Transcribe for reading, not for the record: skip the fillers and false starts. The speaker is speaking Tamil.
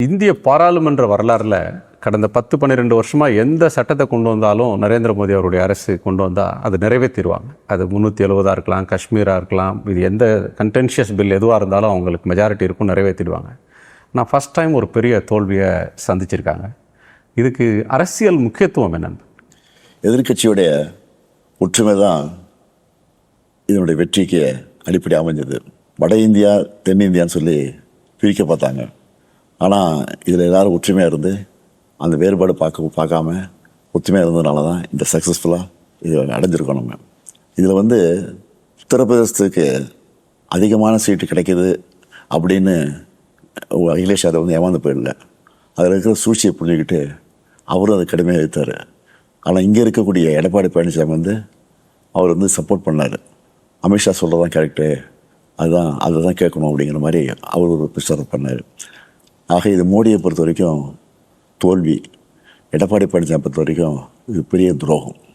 இந்திய பாராளுமன்ற வரலாறுல கடந்த 10-12 வருஷமா எந்த சட்டத்தை கொண்டு வந்தாலும் நரேந்திர மோடி அவருடைய அரசு கொண்டு வந்தால் அது நிறைவேற்றிடுவாங்க. அது 370 இருக்கலாம், காஷ்மீராக இருக்கலாம், இது எந்த கண்டென்ஷியஸ் பில் எதுவாக இருந்தாலும் அவங்களுக்கு மெஜாரிட்டி இருக்கும், நிறைவேற்றிடுவாங்க. நான் ஃபஸ்ட் டைம் ஒரு பெரிய தோல்வியை சந்திச்சிருக்காங்க. இதுக்கு அரசியல் முக்கியத்துவம் என்னன்னு? எதிர்கட்சியுடைய ஒற்றுமை தான் இதனுடைய வெற்றிக்கு அடிப்படை அமைஞ்சது. வட இந்தியா தென்னிந்தியான்னு சொல்லி பிரிக்க பார்த்தாங்க. ஆனால் இதில் எல்லோரும் ஒற்றுமையாக இருந்து அந்த வேறுபாடு பார்க்காம ஒற்றுமையாக இருந்ததுனால தான் இந்த சக்ஸஸ்ஃபுல்லாக இது அடைஞ்சிருக்கோம். நம்ம இதில் உத்தரப்பிரதேசத்துக்கு அதிகமான சீட்டு கிடைக்கிது அப்படின்னு அகிலேஷ் யாதவ் ஏமாந்து போயிடல. அதில் இருக்கிற சூழ்ச்சியை புரிஞ்சுக்கிட்டு அவரும் அதை கடுமையாக எதிர்த்தார். ஆனால் இங்கே இருக்கக்கூடிய எடப்பாடி பழனிசாமி அவர் சப்போர்ட் பண்ணார். அமித்ஷா சொல்கிறதான் கரெக்டு, அதை தான் கேட்கணும் அப்படிங்கிற மாதிரி அவர் ஒரு பிரச்சாரம் பண்ணார். ஆக இது மோடியை பொறுத்த வரைக்கும் தோல்வி, எடப்பாடி பழனிசாமி பொறுத்த வரைக்கும் இது பெரிய துரோகம்.